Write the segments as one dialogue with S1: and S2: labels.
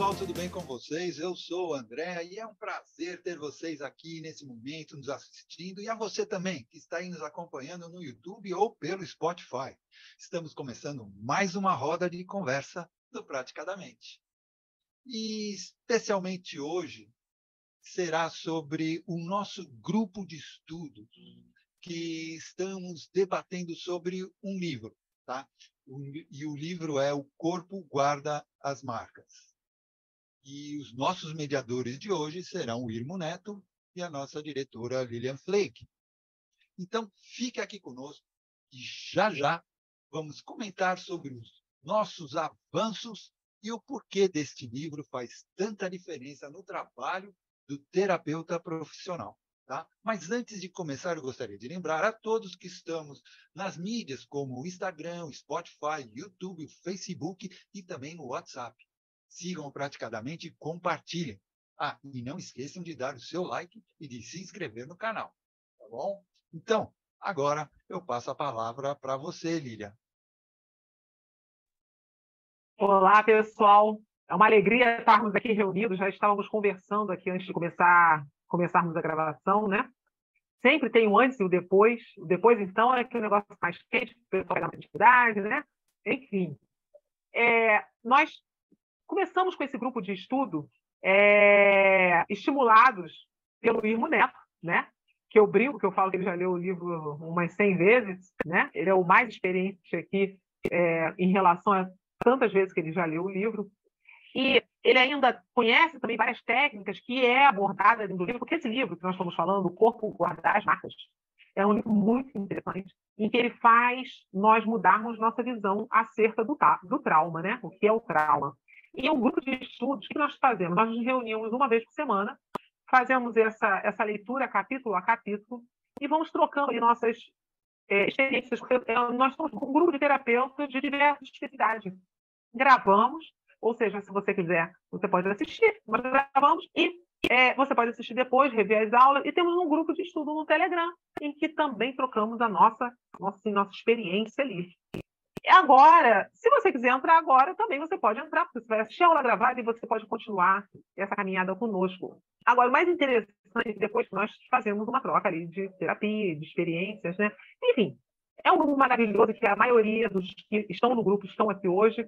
S1: pessoal, tudo bem com vocês? Eu sou o André e é um prazer ter vocês aqui nesse momento nos assistindo e a você também que está aí nos acompanhando no YouTube ou pelo Spotify. Estamos começando mais uma roda de conversa do Praticadamente. E especialmente hoje será sobre o nosso grupo de estudo que estamos debatendo sobre um livro, tá? E o livro é O Corpo Guarda as Marcas. E os nossos mediadores de hoje serão o Irmo Neto e a nossa diretora Lilian Flake. Então, fique aqui conosco e já vamos comentar sobre os nossos avanços e o porquê deste livro faz tanta diferença no trabalho do terapeuta profissional. Tá? Mas antes de começar, eu gostaria de lembrar a todos que estamos nas mídias como o Instagram, o Spotify, o YouTube, o Facebook e também no WhatsApp. Sigam Praticadamente e compartilhem. Ah, e não esqueçam de dar o seu like e de se inscrever no canal, tá bom? Então, agora eu passo a palavra para você, Lilian.
S2: Olá, pessoal. É uma alegria estarmos aqui reunidos. Já estávamos conversando aqui antes de começarmos a gravação, né? Sempre tem o antes e o depois. O depois, então, é que o negócio mais quente, o pessoal vai dar uma dificuldade, né? Enfim, nós começamos com esse grupo de estudo estimulados pelo Irmo Neto, né? Que eu brinco, que eu falo que ele já leu o livro umas 100 vezes, né? Ele é o mais experiente aqui em relação a tantas vezes que ele já leu o livro. E ele ainda conhece também várias técnicas que é abordada dentro do livro, porque esse livro que nós estamos falando, O Corpo Guarda as Marcas, é um livro muito interessante, em que ele faz nós mudarmos nossa visão acerca do trauma, né? O que é o trauma. E um grupo de estudos, o que nós fazemos? Nós nos reunimos uma vez por semana, fazemos essa leitura capítulo a capítulo e vamos trocando aí nossas experiências, porque nós somos um grupo de terapeutas de diversas especialidades. Gravamos, ou seja, se você quiser, você pode assistir, nós gravamos e você pode assistir depois, rever as aulas, e temos um grupo de estudo no Telegram, em que também trocamos a nossa experiência ali. E agora, se você quiser entrar agora, também você pode entrar, porque você vai assistir a aula gravada e você pode continuar essa caminhada conosco. Agora, o mais interessante é que depois nós fazemos uma troca ali de terapia, de experiências, né? Enfim, é um grupo maravilhoso que a maioria dos que estão no grupo estão aqui hoje.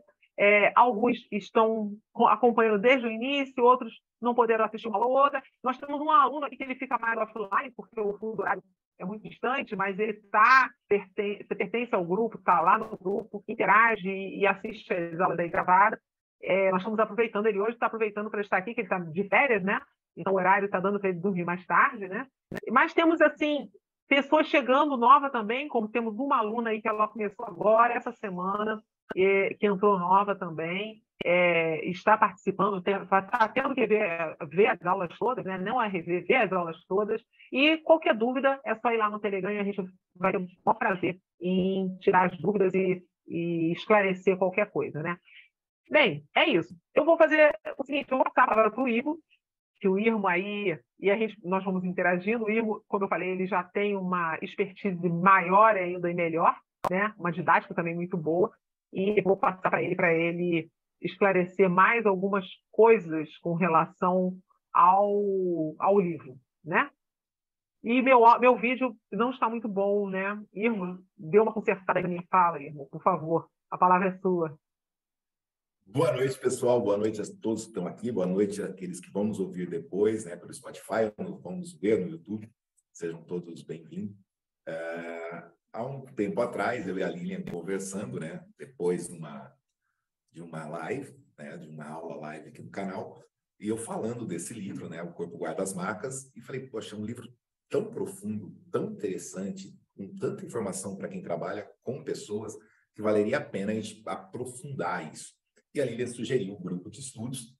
S2: Alguns estão acompanhando desde o início, outros não puderam assistir uma ou outra. Nós temos um aluno aqui que ele fica mais offline, porque o fundo horário é muito distante, mas ele pertence ao grupo, está lá no grupo, interage e assiste as aulas aí gravadas. Nós estamos aproveitando, ele hoje está aproveitando para estar aqui, que ele está de férias, né? Então o horário está dando para ele dormir mais tarde, né? Mas temos, assim, pessoas chegando nova também, como temos uma aluna aí que ela começou agora, essa semana, que entrou nova também, está participando, está tendo que ver as aulas todas, né? Não é rever, ver as aulas todas. E qualquer dúvida, é só ir lá no Telegram e a gente vai ter um maior prazer em tirar as dúvidas e esclarecer qualquer coisa, né? Bem, é isso. Eu vou fazer o seguinte, eu vou passar a palavra para o Ivo, que o Irmo aí, nós vamos interagindo. O Irmo, como eu falei, ele já tem uma expertise maior ainda e melhor, né? Uma didática também muito boa, e vou passar para ele esclarecer mais algumas coisas com relação ao livro, né? E meu vídeo não está muito bom, né? Irmo, dê uma consertada aí na minha fala, Irmo, por favor. A palavra é sua.
S3: Boa noite, pessoal. Boa noite a todos que estão aqui. Boa noite àqueles que vão nos ouvir depois, né, pelo Spotify, ou vão nos ver no YouTube. Sejam todos bem-vindos. Há um tempo atrás, eu e a Lilian conversando, né, depois de uma live, né, de uma aula live aqui no canal, e eu falando desse livro, né, O Corpo Guarda as Marcas, e falei, poxa, é um livro tão profundo, tão interessante, com tanta informação para quem trabalha com pessoas, que valeria a pena a gente aprofundar isso. E a Lilian sugeriu um grupo de estudos,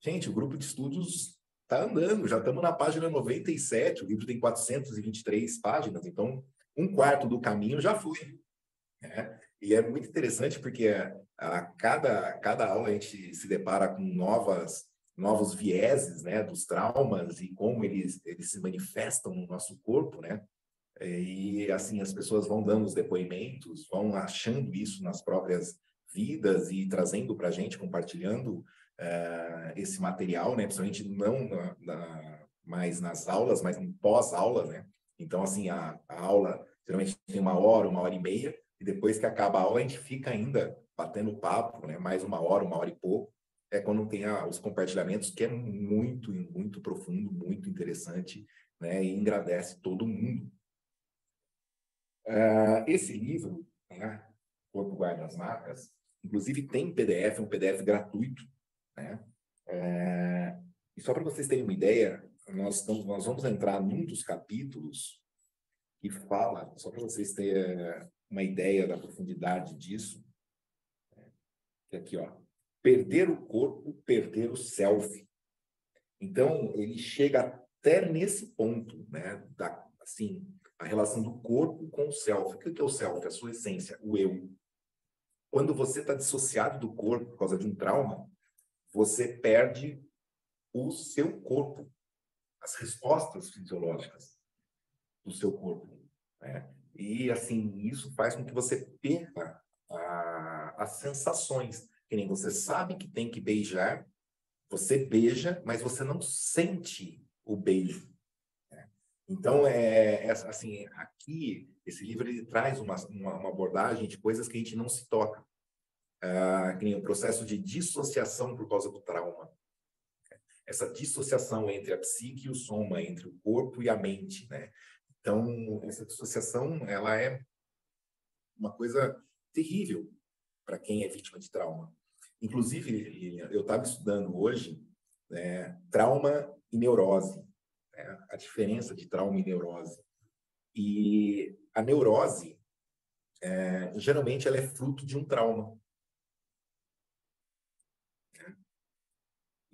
S3: gente, o grupo de estudos está andando, já estamos na página 97, o livro tem 423 páginas, então um quarto do caminho já foi, né? E é muito interessante porque a cada aula a gente se depara com novos vieses, né, dos traumas e como eles se manifestam no nosso corpo, né? E assim as pessoas vão dando os depoimentos, vão achando isso nas próprias vidas e trazendo para a gente, compartilhando esse material, né? Principalmente não mais nas aulas, mas no pós-aula, né? Então, assim, a aula geralmente tem 1 hora e meia, e depois que acaba a aula, a gente fica ainda batendo papo, né? Mais 1 hora e pouco. É quando tem os compartilhamentos, que é muito, muito profundo, muito interessante, né? E engrandece todo mundo. Esse livro, né? Corpo Guarda as Marcas, inclusive tem PDF, um PDF gratuito, né? E só para vocês terem uma ideia, nós vamos entrar num dos capítulos que fala, só para vocês terem uma ideia da profundidade disso, que é aqui, ó, perder o corpo, perder o self. Então, ele chega até nesse ponto, né, assim, a relação do corpo com o self. O que é o self? A sua essência, o eu. Quando você está dissociado do corpo por causa de um trauma, você perde o seu corpo, as respostas fisiológicas do seu corpo, né? E, assim, isso faz com que você perca as sensações. Que nem você sabe que tem que beijar, você beija, mas você não sente o beijo, né? Então, assim, aqui, esse livro ele traz uma abordagem de coisas que a gente não se toca. Que nem o processo de dissociação por causa do trauma. Essa dissociação entre a psique e o soma, entre o corpo e a mente, né? Então, essa dissociação, ela é uma coisa terrível para quem é vítima de trauma. Inclusive, eu estava estudando hoje, né, trauma e neurose, né? A diferença de trauma e neurose. E a neurose, geralmente, ela é fruto de um trauma.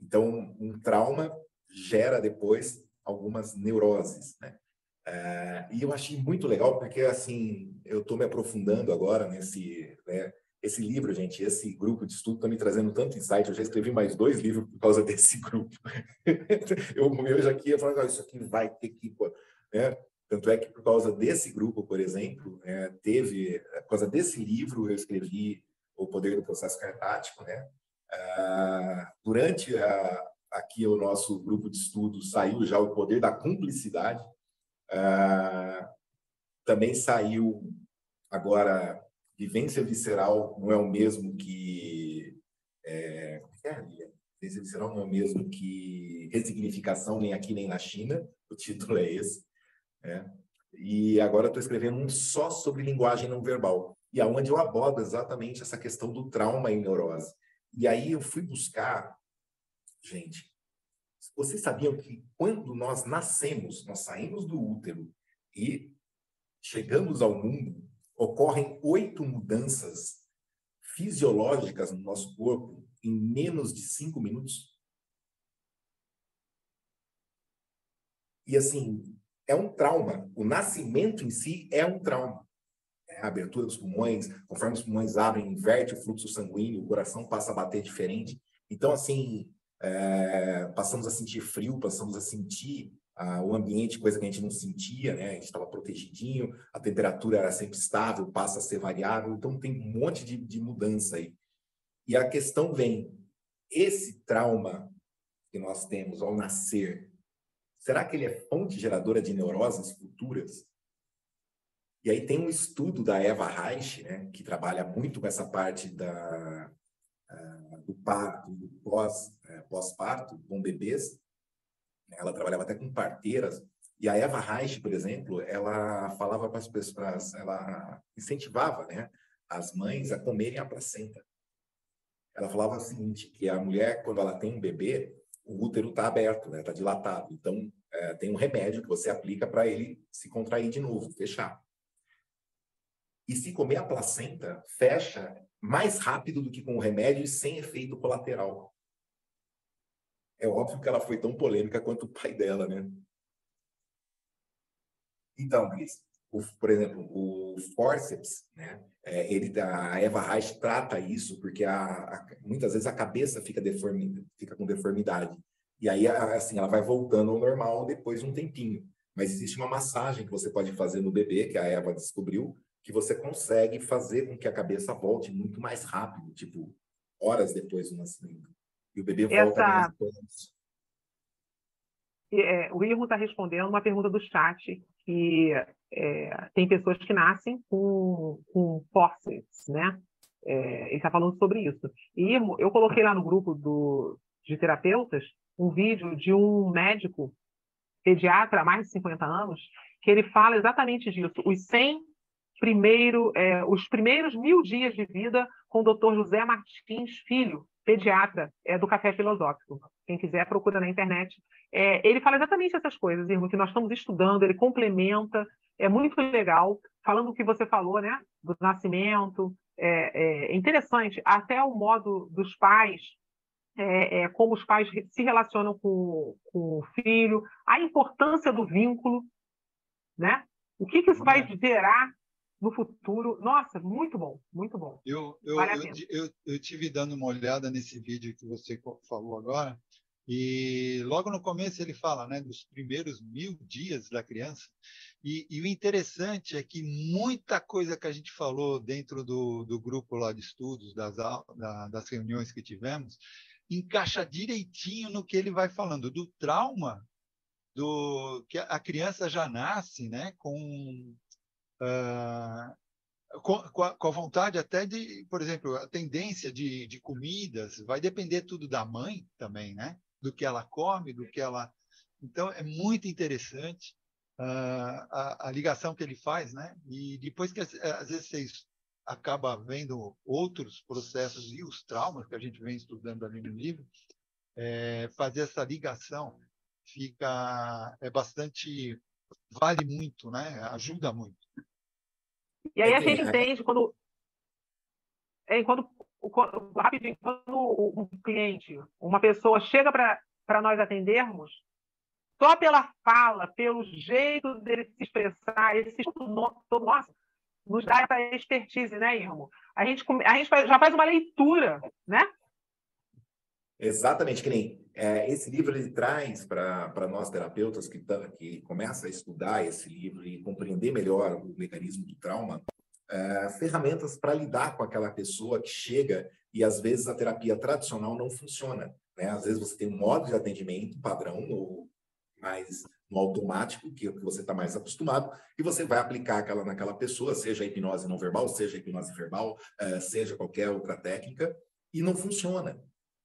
S3: Então, um trauma gera depois algumas neuroses, né? E eu achei muito legal porque, assim, eu estou me aprofundando agora nesse, né, esse livro, gente, esse grupo de estudo está me trazendo tanto insight. Eu já escrevi mais 2 livros por causa desse grupo. eu já ia falar, isso aqui vai ter que... né? Tanto é que, por causa desse grupo, por exemplo, por causa desse livro, eu escrevi O Poder do Processo Cartático, né? Durante aqui o nosso grupo de estudo saiu já O Poder da Cumplicidade. Também saiu agora Vivência Visceral não é o mesmo que Vivência Visceral não é o mesmo que Ressignificação, nem aqui nem na China. O título é esse, né? E agora estou escrevendo um só sobre linguagem não verbal, e aonde eu abordo exatamente essa questão do trauma e neurose. E aí eu fui buscar, gente, vocês sabiam que quando nós nascemos, nós saímos do útero e chegamos ao mundo, ocorrem 8 mudanças fisiológicas no nosso corpo em menos de 5 minutos? E, assim, é um trauma. O nascimento em si é um trauma. A abertura dos pulmões, conforme os pulmões abrem, inverte o fluxo sanguíneo, o coração passa a bater diferente. Então, assim, passamos a sentir frio, passamos a sentir o ambiente, coisa que a gente não sentia, né? A gente estava protegidinho, a temperatura era sempre estável, passa a ser variável. Então, tem um monte de mudança aí. E a questão vem, esse trauma que nós temos ao nascer, será que ele é fonte geradora de neuroses futuras? E aí tem um estudo da Eva Reich, né, que trabalha muito com essa parte do parto, do pós-parto com bebês. Ela trabalhava até com parteiras. E a Eva Reich, por exemplo, ela falava para as pessoas, ela incentivava, né, as mães a comerem a placenta. Ela falava o seguinte, que a mulher, quando ela tem um bebê, o útero está aberto, né, está dilatado. Então, tem um remédio que você aplica para ele se contrair de novo, fechar. E se comer a placenta, fecha mais rápido do que com o remédio e sem efeito colateral. É óbvio que ela foi tão polêmica quanto o pai dela, né? Então, Cris, por exemplo, o fórceps, né? A Eva Reich trata isso porque muitas vezes a cabeça fica com deformidade. E aí, assim, ela vai voltando ao normal depois de um tempinho. Mas existe uma massagem que você pode fazer no bebê, que a Eva descobriu, que você consegue fazer com que a cabeça volte muito mais rápido, tipo, horas depois do nascimento. E o bebê volta mais antes.
S2: O Irmo está respondendo uma pergunta do chat, que tem pessoas que nascem com forceps, né? Ele está falando sobre isso. E, Irmo, eu coloquei lá no grupo de terapeutas um vídeo de um médico pediatra há mais de 50 anos, que ele fala exatamente disso. Os primeiros 1000 dias de vida com o Dr. José Martins Filho, pediatra, do Café Filosófico. Quem quiser, procura na internet. Ele fala exatamente essas coisas, Irmo, que nós estamos estudando, ele complementa, é muito legal. Falando o que você falou, né, do nascimento, é interessante, até o modo dos pais, como os pais se relacionam com o filho, a importância do vínculo, né? O que isso vai gerar no futuro. Nossa, muito bom, muito bom. Vale a pena.
S1: Eu tive dando uma olhada nesse vídeo que você falou agora, e logo no começo ele fala, né, dos primeiros 1000 dias da criança, e o interessante é que muita coisa que a gente falou dentro do grupo lá de estudos, das reuniões que tivemos, encaixa direitinho no que ele vai falando, do trauma, que a criança já nasce, né, com a vontade até de, por exemplo, a tendência de comidas, vai depender tudo da mãe também, né? Do que ela come, do que ela... Então, é muito interessante a ligação que ele faz, né? E depois que, às vezes, vocês acabam vendo outros processos e os traumas que a gente vem estudando ali no livro, fazer essa ligação bastante... vale muito, né? Ajuda muito.
S2: E aí a gente entende rapidinho, quando um cliente, uma pessoa chega para nós atendermos, só pela fala, pelo jeito dele se expressar, esse estudo todo nosso, nos dá essa expertise, né, Irmo? A gente já faz uma leitura, né?
S3: Exatamente, que nem esse livro ele traz para nós terapeutas que começam a estudar esse livro e compreender melhor o mecanismo do trauma, ferramentas para lidar com aquela pessoa que chega e às vezes a terapia tradicional não funciona, né? Às vezes você tem um modo de atendimento padrão ou mais no automático, que você está mais acostumado, e você vai aplicar naquela pessoa, seja a hipnose não verbal, seja a hipnose verbal, seja qualquer outra técnica, e não funciona.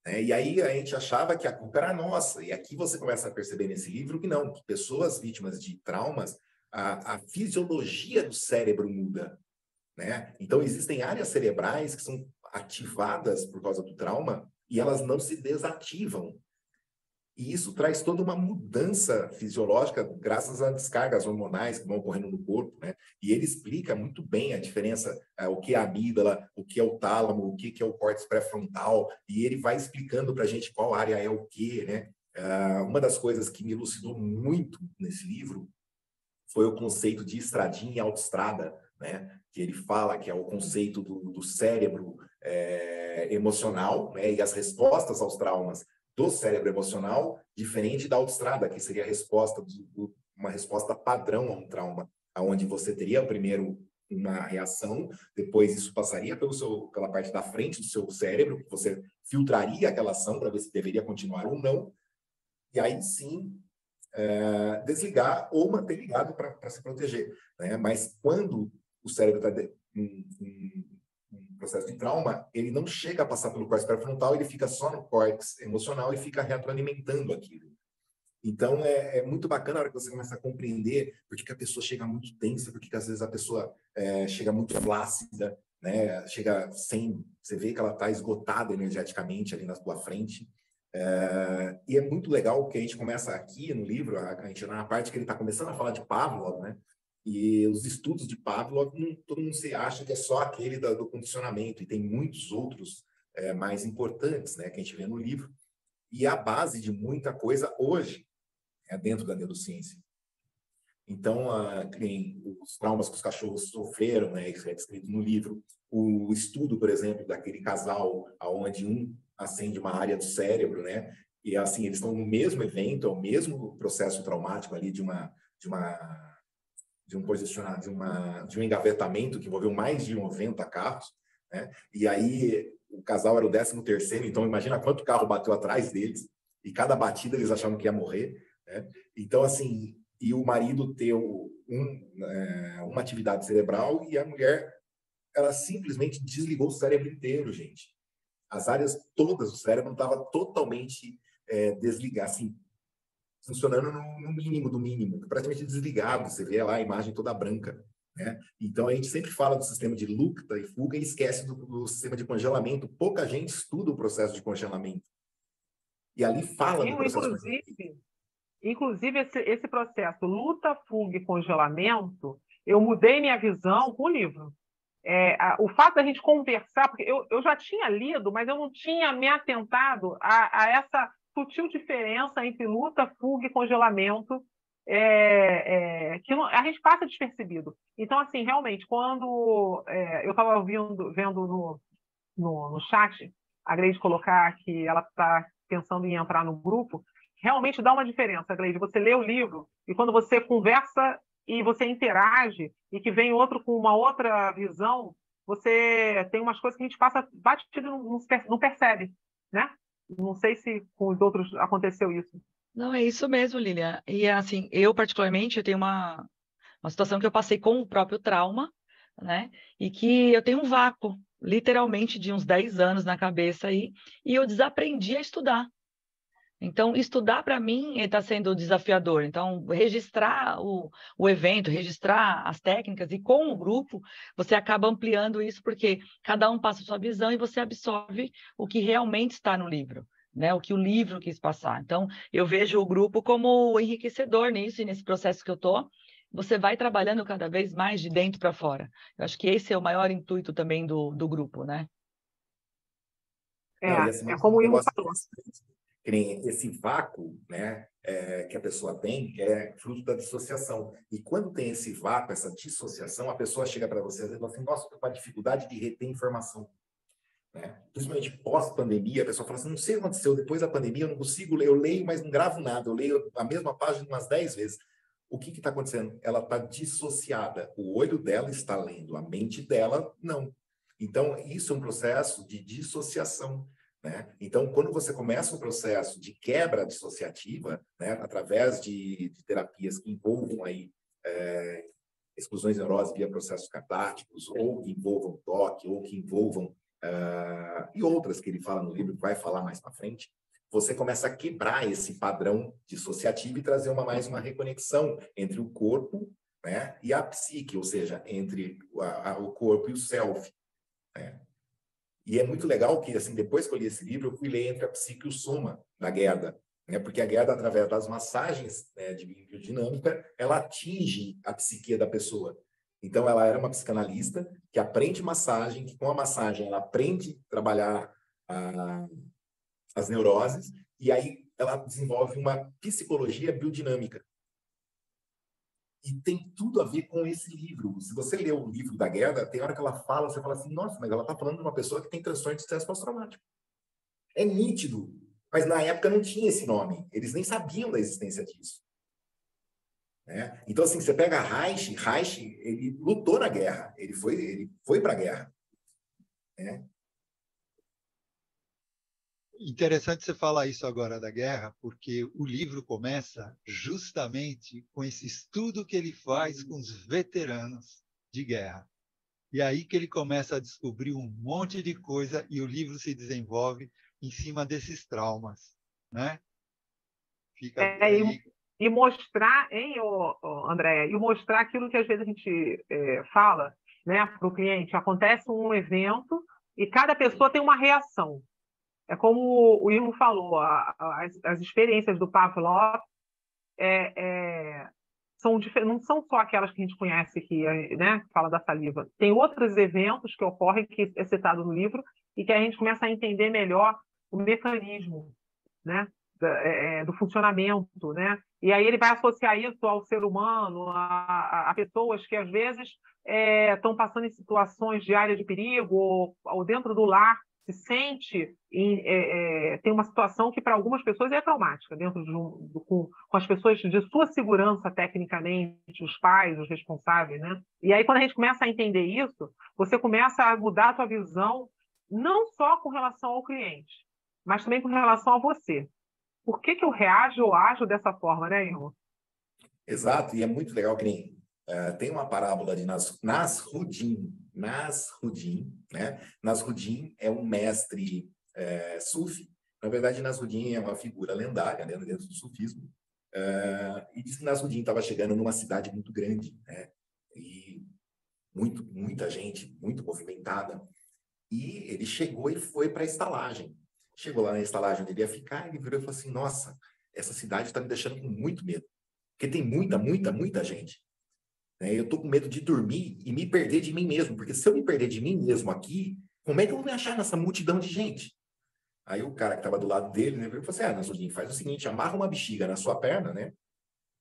S3: E aí a gente achava que a culpa era nossa, e aqui você começa a perceber nesse livro que não, que pessoas vítimas de traumas, a fisiologia do cérebro muda, né? Então existem áreas cerebrais que são ativadas por causa do trauma e elas não se desativam. E isso traz toda uma mudança fisiológica graças a descargas hormonais que vão ocorrendo no corpo, né? E ele explica muito bem a diferença, o que é a amígdala, o que é o tálamo, o que é o córtex pré-frontal, e ele vai explicando para a gente qual área é o quê, né? Uma das coisas que me elucidou muito nesse livro foi o conceito de estradinha e autoestrada, né? Que ele fala que é o conceito do cérebro emocional, né? E as respostas aos traumas do cérebro emocional, diferente da autoestrada, que seria a resposta uma resposta padrão a um trauma, onde você teria primeiro uma reação, depois isso passaria pela parte da frente do seu cérebro, que você filtraria aquela ação para ver se deveria continuar ou não, e aí sim desligar ou manter ligado para se proteger, né? Mas quando o cérebro está em processo de trauma, ele não chega a passar pelo córtex pré-frontal, ele fica só no córtex emocional e fica retroalimentando aquilo. Então, é muito bacana a hora que você começa a compreender por que a pessoa chega muito tensa, por que às vezes a pessoa chega muito flácida, né? Chega sem... Você vê que ela está esgotada energeticamente ali na sua frente. E é muito legal que a gente começa aqui no livro, a gente na parte que ele está começando a falar de Pavlov, né? E os estudos de Pavlov, todo mundo se acha que é só aquele do condicionamento, e tem muitos outros mais importantes, né, que a gente vê no livro. E a base de muita coisa hoje é dentro da neurociência. Então, os traumas que os cachorros sofreram, né, isso é descrito no livro. O estudo, por exemplo, daquele casal onde um acende uma área do cérebro, né, e assim, eles estão no mesmo evento, é o mesmo processo traumático ali de uma de um engavetamento que envolveu mais de 90 carros, né? E aí o casal era o 13º, então imagina quanto carro bateu atrás deles, e cada batida eles achavam que ia morrer, né? Então, assim, e o marido ter uma atividade cerebral e a mulher, ela simplesmente desligou o cérebro inteiro, gente. As áreas todas do cérebro estavam totalmente desligadas, assim, funcionando no mínimo do mínimo, praticamente desligado. Você vê lá a imagem toda branca, né? Então, a gente sempre fala do sistema de luta e fuga e esquece do sistema de congelamento. Pouca gente estuda o processo de congelamento. E ali fala do processo de congelamento.
S2: Inclusive, esse processo luta, fuga e congelamento, eu mudei minha visão com o livro. O fato da gente conversar, porque eu já tinha lido, mas eu não tinha me atentado a essa sutil diferença entre luta, fuga e congelamento, que a gente passa despercebido. Então, assim, realmente, quando eu estava vendo no chat a Gleide colocar que ela está pensando em entrar no grupo, realmente dá uma diferença, Gleide. Você lê o livro e quando você conversa e você interage e que vem outro com uma outra visão, você tem umas coisas que a gente passa batido, não percebe, né? Não sei se com os outros aconteceu isso.
S4: Não, é isso mesmo, Lilian. E assim, eu particularmente eu tenho uma situação que eu passei com o próprio trauma, né? E que eu tenho um vácuo, literalmente, de uns 10 anos na cabeça aí, e eu desaprendi a estudar. Então, estudar para mim está sendo desafiador. Então, registrar o evento, registrar as técnicas e com o grupo, você acaba ampliando isso, porque cada um passa a sua visão e você absorve o que realmente está no livro, né? O que o livro quis passar. Então, eu vejo o grupo como enriquecedor nisso e nesse processo que eu estou. Você vai trabalhando cada vez mais de dentro para fora. Eu acho que esse é o maior intuito também do grupo, né?
S2: Como o Irmo falou.
S3: Que nem esse vácuo, né, que a pessoa tem é fruto da dissociação. E quando tem esse vácuo, essa dissociação, a pessoa chega para você e fala assim, nossa, eu estou com uma dificuldade de reter informação. Né? Principalmente pós-pandemia, a pessoa fala assim, não sei o que aconteceu, depois da pandemia eu não consigo ler, eu leio, mas não gravo nada, eu leio a mesma página umas 10 vezes. O que está acontecendo? Ela está dissociada. O olho dela está lendo, a mente dela não. Então, isso é um processo de dissociação. Né? Então, quando você começa um processo de quebra dissociativa, né, através de terapias que envolvam aí, exclusões de neurose via processos catárticos, ou que envolvam toque, ou que envolvam e outras que ele fala no livro, que vai falar mais para frente, você começa a quebrar esse padrão dissociativo e trazer mais uma reconexão entre o corpo, né, e a psique, ou seja, entre o corpo e o self. Né? E é muito legal que, assim, depois que eu li esse livro, eu fui ler Entre a Psique e o Soma, da Gerda, né? Porque a Gerda, através das massagens, né, de biodinâmica, ela atinge a psique da pessoa. Então, ela era uma psicanalista que aprende massagem, que com a massagem ela aprende a trabalhar as neuroses, e aí ela desenvolve uma psicologia biodinâmica. E tem tudo a ver com esse livro. Se você ler o livro da Gerda, tem hora que ela fala, você fala assim, nossa, mas ela está falando de uma pessoa que tem transtorno de estresse pós-traumático. É nítido, mas na época não tinha esse nome. Eles nem sabiam da existência disso. Né? Então, assim, você pega Reich, ele lutou na guerra, ele foi para a guerra. Né?
S1: Interessante você falar isso agora da guerra, porque o livro começa justamente com esse estudo que ele faz com os veteranos de guerra. E aí que ele começa a descobrir um monte de coisa e o livro se desenvolve em cima desses traumas, né? Fica aí...
S2: E mostrar, hein, Andréia, e mostrar aquilo que às vezes a gente fala, né, para o cliente. Acontece um evento e cada pessoa tem uma reação. É como o Irmo falou, as experiências do Pavlov não são só aquelas que a gente conhece que, né, fala da saliva. Tem outros eventos que ocorrem, que é citado no livro, e que a gente começa a entender melhor o mecanismo, né, do funcionamento, né? E aí ele vai associar isso ao ser humano, a pessoas que às vezes estão passando em situações de área de perigo ou dentro do lar, se sente tem uma situação que para algumas pessoas é traumática, dentro com as pessoas de sua segurança tecnicamente, os pais, os responsáveis, né? E aí quando a gente começa a entender isso, você começa a mudar a sua visão, não só com relação ao cliente, mas também com relação a você. Por que eu reajo ou ajo dessa forma, né, Irmão?
S3: Exato, e é muito legal que nem tem uma parábola de Nasruddin, né? Nasruddin é um mestre sufi. Na verdade, Nasruddin é uma figura lendária, né, dentro do sufismo. E diz que Nasruddin estava chegando numa cidade muito grande, né? E muita gente, muito movimentada. E ele chegou e foi para a estalagem. Chegou lá na estalagem onde ele ia ficar, ele virou e falou assim: nossa, essa cidade está me deixando com muito medo. Porque tem muita gente. Né? Eu estou com medo de dormir e me perder de mim mesmo. Porque se eu me perder de mim mesmo aqui, como é que eu vou me achar nessa multidão de gente? Aí o cara que estava do lado dele, né, falou assim: Nasruddin, faz o seguinte, amarra uma bexiga na sua perna, né?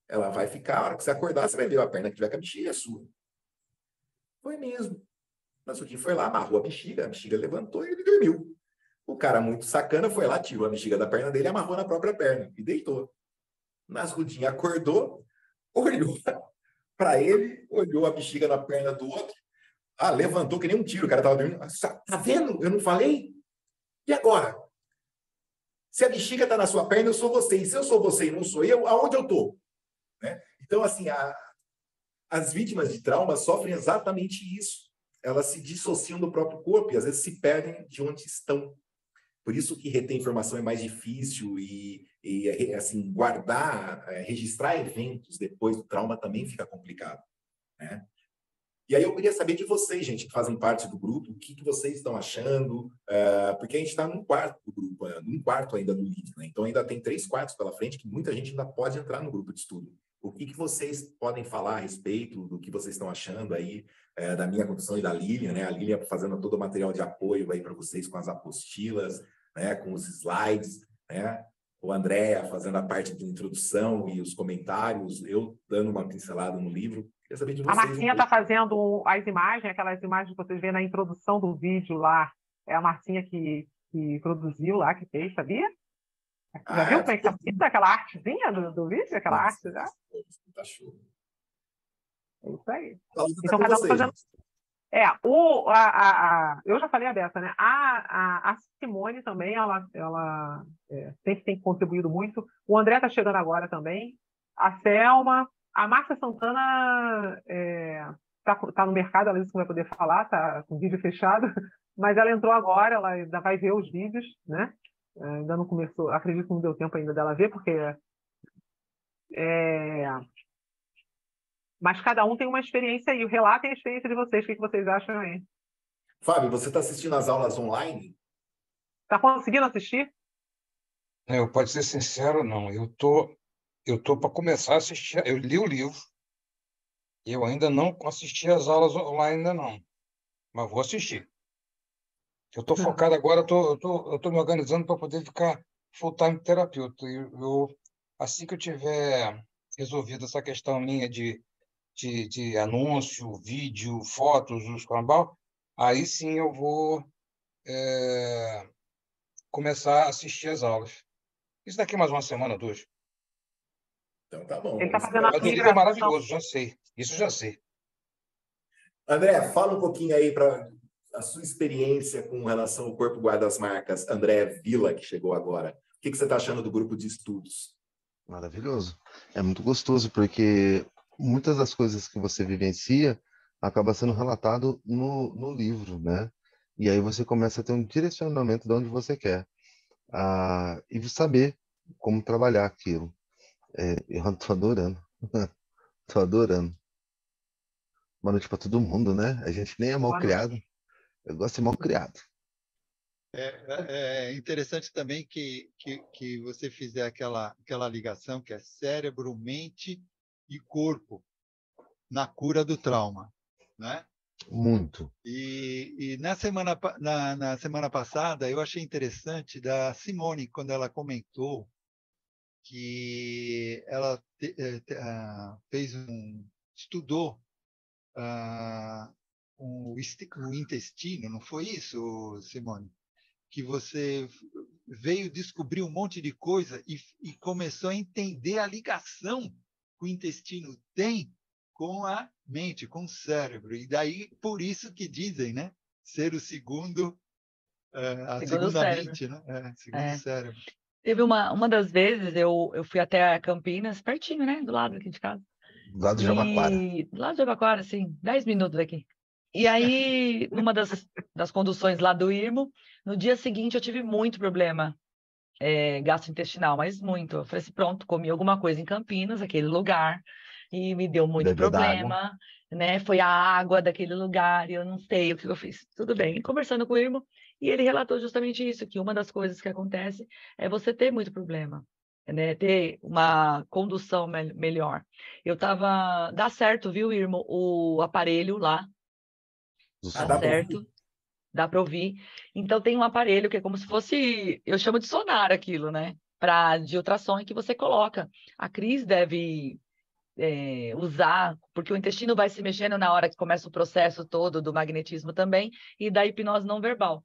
S3: Ela vai ficar, a hora que você acordar, você vai ver a perna que tiver com a bexiga é sua. Foi mesmo. Nasruddin foi lá, amarrou a bexiga levantou e ele dormiu. O cara, muito sacana, foi lá, tirou a bexiga da perna dele, amarrou na própria perna e deitou. Nasruddin acordou, olhou para ele, olhou a bexiga na perna do outro, levantou que nem um tiro, o cara estava dormindo. Tá vendo? Eu não falei? E agora? Se a bexiga está na sua perna, eu sou você. E se eu sou você e não sou eu, aonde eu estou? Né? Então, assim, as vítimas de trauma sofrem exatamente isso. Elas se dissociam do próprio corpo e às vezes se perdem de onde estão. Por isso que reter informação é mais difícil e assim, guardar, registrar eventos depois do trauma também fica complicado, né? E aí eu queria saber de vocês, gente, que fazem parte do grupo, o que vocês estão achando, porque a gente está num quarto do grupo, num quarto ainda do livro, né? Então ainda tem 3 quartos pela frente que muita gente ainda pode entrar no grupo de estudo. O que vocês podem falar a respeito do que vocês estão achando aí da minha condução e da Lilian, né? A Lilian fazendo todo o material de apoio aí para vocês com as apostilas, né? Com os slides, né? O André fazendo a parte de introdução e os comentários, eu dando uma pincelada no livro. Queria saber de
S2: A
S3: vocês.
S2: Marcinha está fazendo as imagens, aquelas imagens que vocês vêem na introdução do vídeo lá. É a Marcinha que produziu lá, que fez, sabia? Já viu como é que está bonita aquela artezinha do vídeo? Aquela arte já?
S3: Tá show.
S2: É isso aí.
S3: Então, cada um fazendo.
S2: Eu já falei a Bessa, né? A Simone também, ela sempre tem contribuído muito. O André está chegando agora também. A Selma. A Márcia Santana tá no mercado, ela disse que não vai poder falar, está com o vídeo fechado, mas ela entrou agora, ela ainda vai ver os vídeos, né? Ainda não começou, acredito que não deu tempo ainda dela ver, porque mas cada um tem uma experiência aí. Relatem a experiência de vocês. O que vocês acham aí?
S3: Fábio, você está assistindo as aulas online?
S2: Está conseguindo assistir?
S5: Eu, pode ser sincero, não. Eu tô para começar a assistir. Eu li o livro. Eu ainda não assisti as aulas online ainda não, mas vou assistir. Eu estou focado agora. Eu tô me organizando para poder ficar full-time terapeuta. Assim que eu tiver resolvido essa questão minha de anúncio, vídeo, fotos, os carambau, aí sim eu vou começar a assistir as aulas. Isso daqui mais uma semana, 2.
S3: Então tá bom.
S2: Ele está fazendo a
S5: Mas o livro é
S2: migração.
S5: maravilhoso, já sei. Isso já sei.
S3: André, fala um pouquinho aí para a sua experiência com relação ao Corpo Guarda das Marcas. André Vila, que chegou agora. O que você está achando do grupo de estudos?
S6: Maravilhoso. É muito gostoso, porque muitas das coisas que você vivencia acaba sendo relatado no livro, né? E aí você começa a ter um direcionamento de onde você quer. E saber como trabalhar aquilo. Eu tô adorando. Tô adorando. Boa noite para todo mundo, né? A gente nem é mal criado. Eu gosto de mal criado.
S1: É interessante também que você fizer aquela ligação que é cérebro, mente e corpo na cura do trauma, né?
S6: Muito.
S1: E na semana passada eu achei interessante da Simone quando ela comentou que ela estudou o intestino, não foi isso, Simone? que você veio descobrir um monte de coisa e começou a entender a ligação que o intestino tem com a mente, com o cérebro. E daí, por isso que dizem, né? Ser o segundo, a
S4: Segundo o
S1: segunda
S4: cérebro.
S1: mente, né? Segundo o cérebro.
S4: Teve uma das vezes, eu fui até Campinas, pertinho, né? Do lado aqui de casa.
S6: Do lado de Jabaquara.
S4: Do lado de Jabaquara, assim, 10 minutos daqui. E aí, numa das conduções lá do Irmo, no dia seguinte eu tive muito problema gastrointestinal, mas muito. Eu falei assim, pronto, comi alguma coisa em Campinas, aquele lugar, e me deu muito
S6: Bebeu da água.
S4: problema, né? Foi a água daquele lugar, e eu não sei o que eu fiz. Tudo bem, conversando com o Irmo, e ele relatou justamente isso, que uma das coisas que acontece é você ter muito problema, né? Ter uma condução melhor. Dá certo, viu, Irmo, o aparelho lá,
S3: Ah,
S4: dá
S3: dá para
S4: certo. Dá para ouvir. Então, tem um aparelho que é como se fosse, eu chamo de sonar aquilo, né? De ultrassom, em que você coloca. A Cris deve usar, porque o intestino vai se mexendo na hora que começa o processo todo do magnetismo também, e da hipnose não verbal.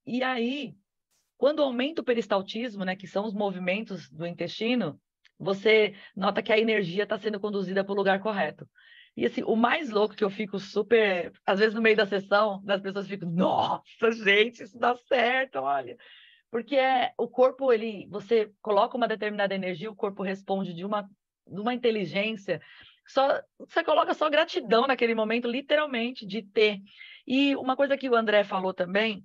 S4: E aí, quando aumenta o peristaltismo, né, que são os movimentos do intestino, você nota que a energia está sendo conduzida para o lugar correto. E assim, o mais louco que eu fico super, às vezes no meio da sessão, das pessoas ficam, nossa, gente, isso dá certo, olha. Porque o corpo, você coloca uma determinada energia, o corpo responde de uma inteligência, você coloca só gratidão naquele momento, literalmente, de ter. E uma coisa que o André falou também,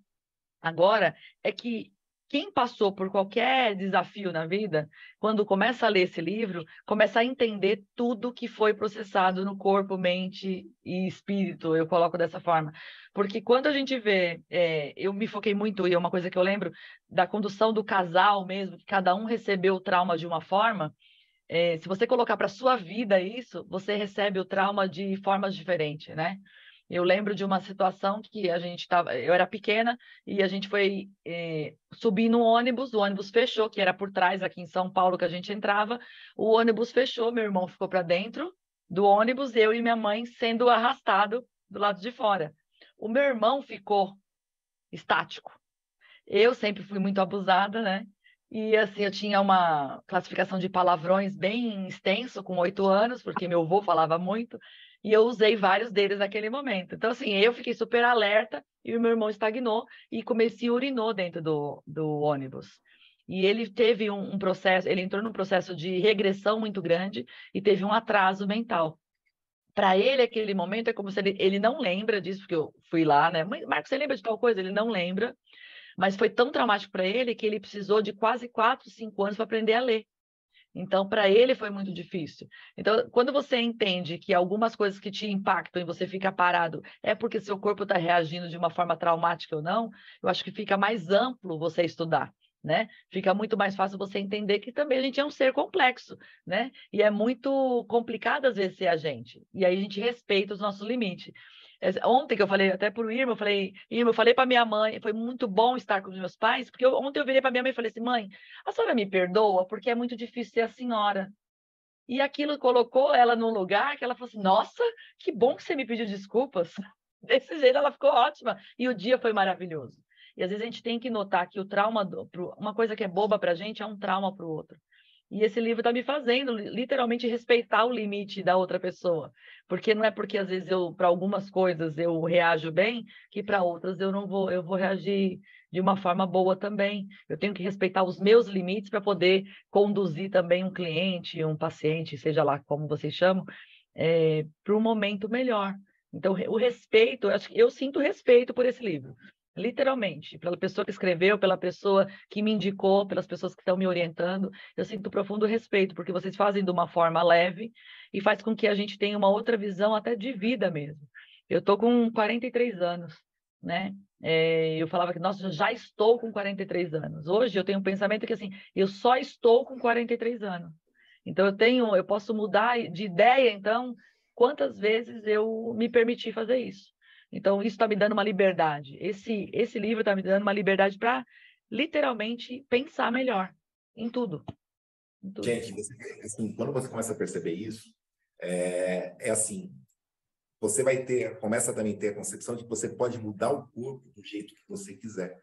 S4: agora, é que quem passou por qualquer desafio na vida, quando começa a ler esse livro, começa a entender tudo que foi processado no corpo, mente e espírito, eu coloco dessa forma. Porque quando a gente vê, eu me foquei muito, e é uma coisa que eu lembro, da condução do casal mesmo, que cada um recebeu o trauma de uma forma, se você colocar para a sua vida isso, você recebe o trauma de formas diferentes, né? Eu lembro de uma situação que eu era pequena e a gente foi subir no ônibus, o ônibus fechou, que era por trás aqui em São Paulo que a gente entrava, o ônibus fechou, meu irmão ficou para dentro do ônibus, eu e minha mãe sendo arrastado do lado de fora. O meu irmão ficou estático. Eu sempre fui muito abusada, né? E assim, eu tinha uma classificação de palavrões bem extenso com 8 anos, porque meu avô falava muito, e eu usei vários deles naquele momento. Então, assim, eu fiquei super alerta e o meu irmão estagnou e comecei a urinou dentro do ônibus. E ele teve um processo, ele entrou num processo de regressão muito grande e teve um atraso mental. Para ele, aquele momento é como se ele não lembra disso, porque eu fui lá, né? Marcos, você lembra de tal coisa? Ele não lembra. Mas foi tão traumático para ele que ele precisou de quase 4, 5 anos para aprender a ler. Então, para ele foi muito difícil. Então, quando você entende que algumas coisas que te impactam e você fica parado é porque seu corpo está reagindo de uma forma traumática ou não, eu acho que fica mais amplo você estudar, né? Fica muito mais fácil você entender que também a gente é um ser complexo, né? E é muito complicado às vezes ser a gente. E aí a gente respeita os nossos limites. Ontem que eu falei até para o Irma, eu falei para minha mãe, foi muito bom estar com os meus pais, porque ontem eu virei para minha mãe e falei assim, mãe, a senhora me perdoa porque é muito difícil ser a senhora. E aquilo colocou ela num lugar que ela falou assim, nossa, que bom que você me pediu desculpas. Desse jeito ela ficou ótima e o dia foi maravilhoso. E às vezes a gente tem que notar que o trauma, uma coisa que é boba para a gente é um trauma para o outro. E esse livro está me fazendo literalmente respeitar o limite da outra pessoa. Porque não é porque às vezes para algumas coisas eu reajo bem, que para outras eu vou reagir de uma forma boa também. Eu tenho que respeitar os meus limites para poder conduzir também um cliente, um paciente, seja lá como vocês chamam, para um momento melhor. Então, o respeito, eu sinto respeito por esse livro. Literalmente, pela pessoa que escreveu, pela pessoa que me indicou, pelas pessoas que estão me orientando, eu sinto profundo respeito, porque vocês fazem de uma forma leve e faz com que a gente tenha uma outra visão até de vida mesmo. Eu estou com 43 anos, né? Eu falava que, nossa, eu já estou com 43 anos. Hoje eu tenho um pensamento que, assim, eu só estou com 43 anos. Então, eu posso mudar de ideia, então, quantas vezes eu me permiti fazer isso. Então, isso está me dando uma liberdade. Esse livro está me dando uma liberdade para, literalmente, pensar melhor em tudo. Em tudo.
S3: Gente, assim, quando você começa a perceber isso, assim, você começa também a ter a concepção de que você pode mudar o corpo do jeito que você quiser.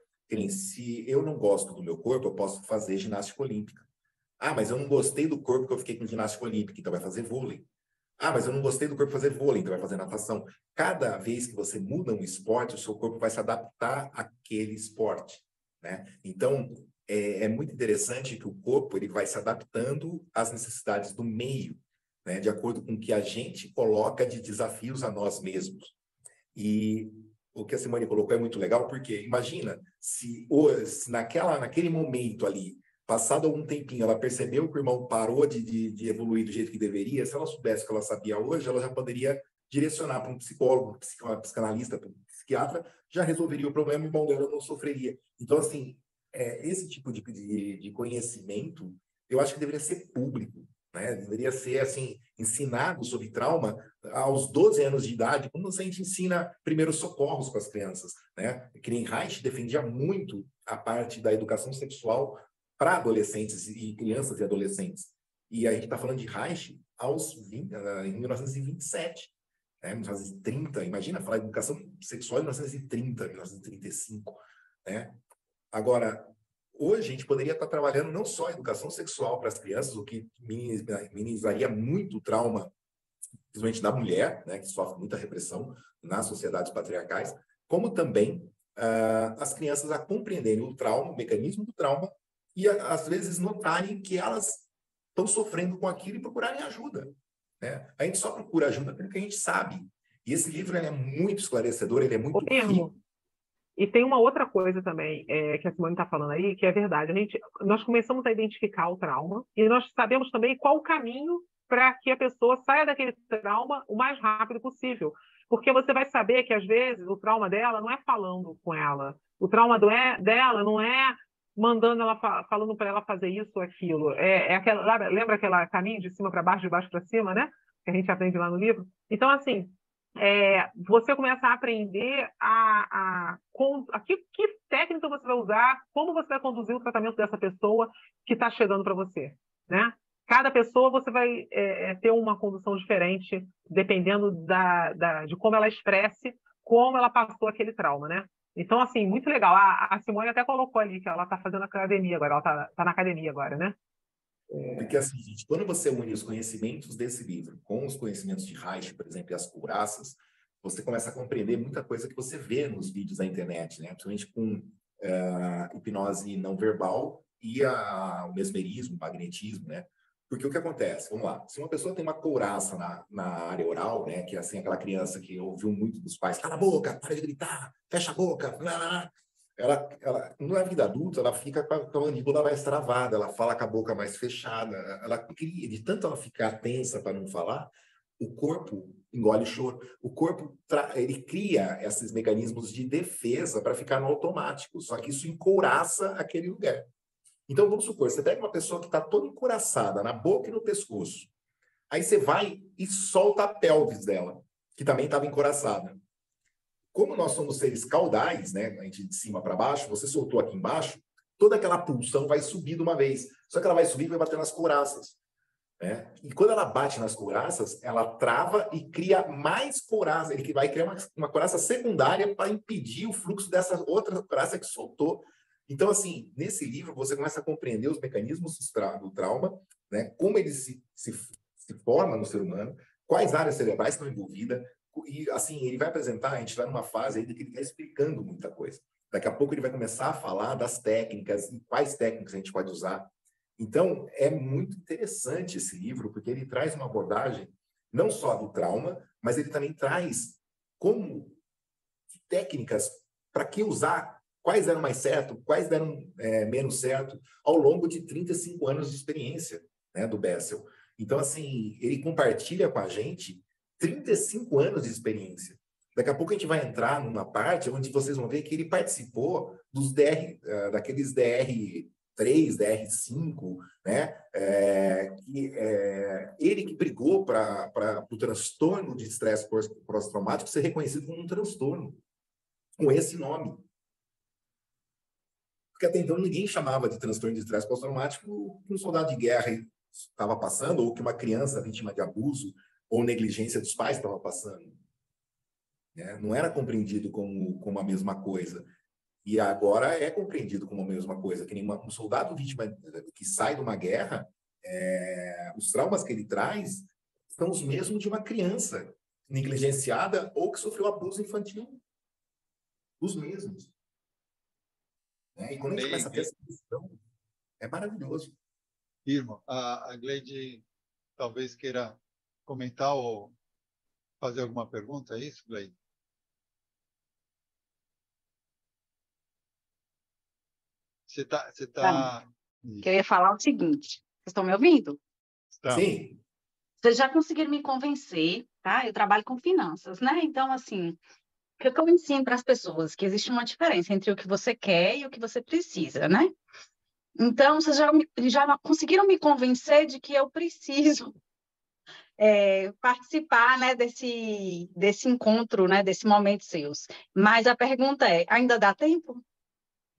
S3: Se eu não gosto do meu corpo, eu posso fazer ginástica olímpica. Ah, mas eu não gostei do corpo que eu fiquei com ginástica olímpica, então vai fazer vôlei. Ah, mas eu não gostei do corpo fazer vôlei, então vai fazer natação. Cada vez que você muda um esporte, o seu corpo vai se adaptar àquele esporte, né? Então, é muito interessante que o corpo ele vai se adaptando às necessidades do meio, né? De acordo com o que a gente coloca de desafios a nós mesmos. E o que a Simone colocou é muito legal, porque imagina se naquele momento ali, passado algum tempinho, ela percebeu que o irmão parou de evoluir do jeito que deveria, se ela soubesse o que ela sabia hoje, ela já poderia direcionar para um psicólogo, psicanalista, para um psiquiatra, já resolveria o problema e o irmão dela não sofreria. Então, assim, esse tipo de conhecimento, eu acho que deveria ser público, né? Deveria ser, assim, ensinado sobre trauma aos 12 anos de idade, como a gente ensina primeiros socorros para as crianças, né? Que nem Reich defendia muito a parte da educação sexual para adolescentes e crianças e adolescentes. E a gente está falando de Reich em 1927, né? 1930. Imagina falar de educação sexual em 1930, 1935, né? Agora, hoje a gente poderia estar trabalhando não só a educação sexual para as crianças, o que minimizaria muito o trauma, principalmente da mulher, né, que sofre muita repressão nas sociedades patriarcais, como também as crianças a compreenderem o trauma, o mecanismo do trauma, e às vezes notarem que elas estão sofrendo com aquilo e procurarem ajuda, né? A gente só procura ajuda porque a gente sabe. E esse livro ele é muito esclarecedor, ele é muito rico.
S2: E tem uma outra coisa também que a Simone está falando aí, que é verdade. Nós começamos a identificar o trauma e nós sabemos também qual o caminho para que a pessoa saia daquele trauma o mais rápido possível. Porque você vai saber que, às vezes, o trauma dela não é falando com ela. O trauma dela não é mandando ela, falando para ela fazer isso ou aquilo. Lembra aquele caminho de cima para baixo, de baixo para cima, né? Que a gente aprende lá no livro? Então, assim, você começa a aprender que técnica você vai usar, como você vai conduzir o tratamento dessa pessoa que está chegando para você, né? Cada pessoa você vai ter uma condução diferente, dependendo de como ela expresse, como ela passou aquele trauma, né? Então, assim, muito legal. A Simone até colocou ali que ela está fazendo academia agora, ela está na academia agora, né?
S3: Porque, assim, gente, quando você une os conhecimentos desse livro com os conhecimentos de Reich, por exemplo, e as couraças, você começa a compreender muita coisa que você vê nos vídeos da internet, né? Principalmente com hipnose não verbal e o mesmerismo, o magnetismo, né? Porque o que acontece? Vamos lá. Se uma pessoa tem uma couraça na área oral, né? Que é assim, aquela criança que ouviu muito dos pais, cala a boca, para de gritar, fecha a boca, blá, blá, blá. Ela, na vida adulta, ela fica com a mandíbula mais travada, ela fala com a boca mais fechada, ela cria, de tanto ela ficar tensa para não falar, o corpo engole choro. O corpo, ele cria esses mecanismos de defesa para ficar no automático, só que isso encouraça aquele lugar. Então, vamos supor, você pega uma pessoa que está toda encouraçada na boca e no pescoço, aí você vai e solta a pelvis dela, que também estava encouraçada. Como nós somos seres caudais, né, a gente de cima para baixo, você soltou aqui embaixo, toda aquela pulsão vai subir de uma vez. Só que ela vai subir e vai bater nas couraças, né? E quando ela bate nas couraças, ela trava e cria mais couraça. Ele vai criar uma couraça secundária para impedir o fluxo dessa outra couraça que soltou. Então, assim, nesse livro você começa a compreender os mecanismos do trauma, né? Como ele se forma no ser humano, quais áreas cerebrais estão envolvidas. E, assim, ele vai apresentar, a gente vai numa fase aí que ele está explicando muita coisa. Daqui a pouco ele vai começar a falar das técnicas e quais técnicas a gente pode usar. Então, é muito interessante esse livro, porque ele traz uma abordagem não só do trauma, mas ele também traz como técnicas para que usar, quais deram mais certo, quais deram menos certo, ao longo de 35 anos de experiência, né, do Bessel. Então, assim, ele compartilha com a gente 35 anos de experiência. Daqui a pouco a gente vai entrar numa parte onde vocês vão ver que ele participou dos daqueles DR3, DR5, né? Ele que brigou para o transtorno de estresse pós-traumático ser reconhecido como um transtorno, com esse nome. Porque até então ninguém chamava de transtorno de estresse pós-traumático que um soldado de guerra estava passando, ou que uma criança vítima de abuso ou negligência dos pais estava passando. Né? Não era compreendido como a mesma coisa. E agora é compreendido como a mesma coisa, que nem um soldado vítima que sai de uma guerra, os traumas que ele traz são os mesmos de uma criança negligenciada ou que sofreu abuso infantil. Os mesmos. Né? E quando a gente começa a ter essa questão, é maravilhoso.
S1: Irmão, a Gleide talvez queira comentar ou fazer alguma pergunta, é isso, Gleide? Você tá...
S7: Que eu ia falar o seguinte, vocês estão me ouvindo?
S3: Sim.
S7: Vocês já conseguiram me convencer, tá? Eu trabalho com finanças, né? Então, assim, o que eu ensino para as pessoas? Que existe uma diferença entre o que você quer e o que você precisa, né? Então, vocês já conseguiram me convencer de que eu preciso participar, né, desse encontro, né, desse momento seus. Mas a pergunta é, ainda dá tempo?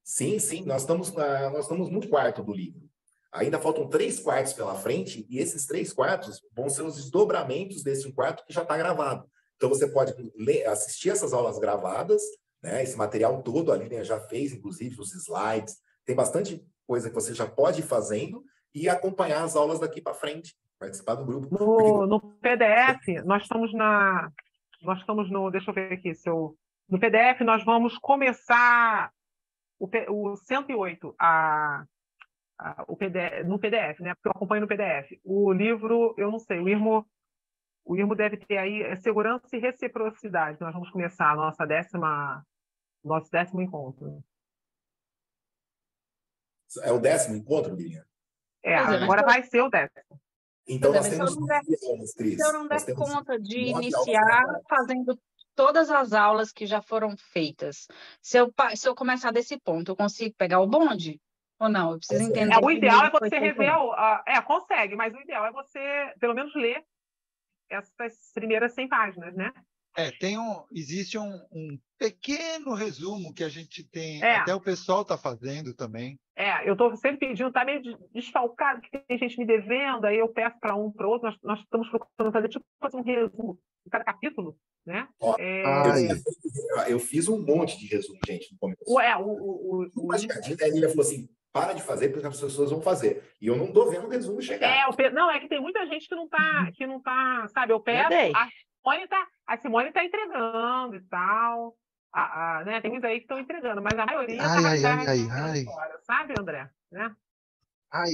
S3: Sim, sim. Nós estamos no quarto do livro. Ainda faltam 3 quartos pela frente, e esses 3 quartos vão ser os desdobramentos desse quarto que já está gravado. Então, você pode assistir essas aulas gravadas, né? Esse material todo ali, né, já fez, inclusive, os slides. Tem bastante coisa que você já pode ir fazendo e acompanhar as aulas daqui para frente, participar do grupo.
S2: No PDF, nós estamos no... Deixa eu ver aqui. No PDF, nós vamos começar o 108, no PDF, né? Porque eu acompanho no PDF. O livro, eu não sei, o Irmo deve ter aí segurança e reciprocidade. Nós vamos começar nosso 10º encontro.
S3: É o 10º encontro, Lilian?
S2: Agora vai ser o 10º.
S3: Então, nós temos
S7: se eu não der conta de iniciar fazendo todas as aulas que já foram feitas, se eu começar desse ponto, eu consigo pegar o bonde? Ou não? Eu preciso entender.
S2: O ideal é você rever. Consegue, mas o ideal é você, pelo menos, ler essas primeiras 100 páginas, né?
S1: Existe um pequeno resumo que a gente tem, até o pessoal está fazendo também.
S2: Eu estou sempre pedindo, está meio desfalcado, que tem gente me devendo, aí eu peço para um, para outro, nós estamos procurando fazer um resumo de cada capítulo, né?
S3: Eu fiz um monte de resumo, gente, no começo. A Lília falou assim, para de fazer, porque as pessoas vão fazer. E eu não estou vendo o resumo chegar.
S2: Não, é que tem muita gente que não tá, sabe, eu peço, a Simone está entregando e tal, né? Tem muitos aí que estão entregando, mas a maioria
S6: ai.
S2: fora, sabe, André? Né?
S6: Ai.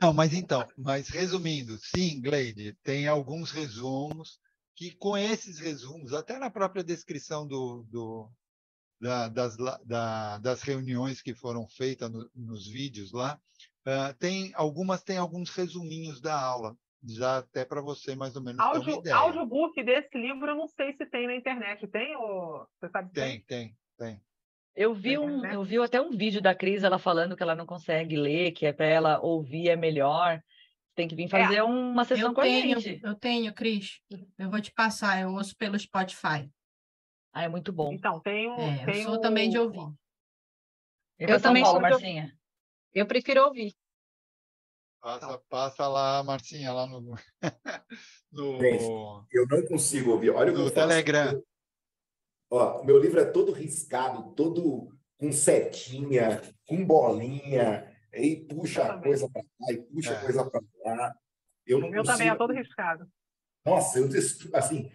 S1: Não, mas resumindo, sim, Gleide, tem alguns resumos que com esses resumos, até na própria descrição das reuniões que foram feitas nos vídeos lá, tem alguns resuminhos da aula, já até para você mais ou menos ter uma ideia.
S2: Audiobook desse livro eu não sei se tem na internet. Tem? Você sabe se
S1: tem.
S4: Eu vi até um vídeo da Cris, ela falando que ela não consegue ler, que é para ela ouvir é melhor. Tem que vir fazer uma sessão com a gente.
S8: Eu tenho, Cris. Eu vou te passar, eu ouço pelo Spotify.
S4: É muito bom.
S2: Então,
S8: eu sou também de ouvir.
S4: Eu também sou, Marcinha.
S7: Eu prefiro ouvir.
S3: Passa lá, Marcinha, lá no... Gente, eu não consigo ouvir. Olha o que eu faço.
S1: Telegram.
S3: Ó, meu livro é todo riscado, todo com setinha, com bolinha, e puxa a coisa para cá, e puxa a coisa para lá. Eu não consigo...
S2: também é todo riscado.
S3: Nossa, assim...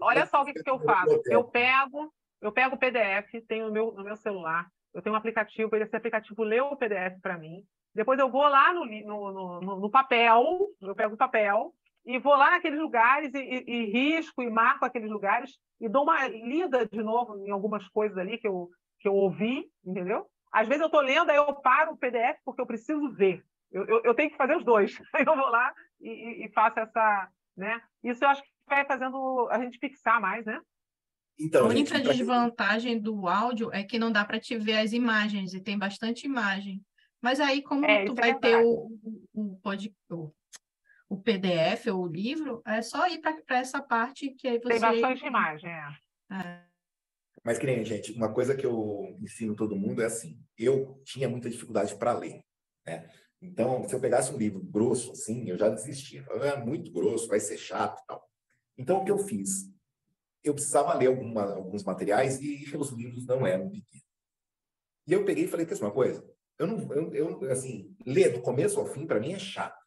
S2: Olha só o que eu faço. Eu pego o PDF, tenho no meu celular, eu tenho um aplicativo, esse aplicativo lê o PDF para mim. Depois eu vou lá no papel, eu pego o papel e vou lá naqueles lugares e risco e marco aqueles lugares e dou uma lida de novo em algumas coisas ali que eu ouvi, entendeu? Às vezes eu estou lendo, aí eu paro o PDF porque eu preciso ver. Eu tenho que fazer os dois. Aí eu vou lá e faço essa... Né? Isso eu acho que vai fazendo a gente fixar mais, né?
S8: Então, a única desvantagem do áudio é que não dá para te ver as imagens, e tem bastante imagem. Mas aí, como tu vai ter o PDF ou o livro, é só ir para essa parte que aí você...
S2: Tem bastante imagem,
S3: Mas, que nem, gente, uma coisa que eu ensino todo mundo é assim, eu tinha muita dificuldade para ler, né? Então, se eu pegasse um livro grosso, assim, eu já desistia. É muito grosso, vai ser chato e tal. Então, o que eu fiz? eu precisava ler alguns materiais e os livros não eram pequenos. E eu peguei e falei, quer saber uma coisa? Assim, ler do começo ao fim, para mim, é chato.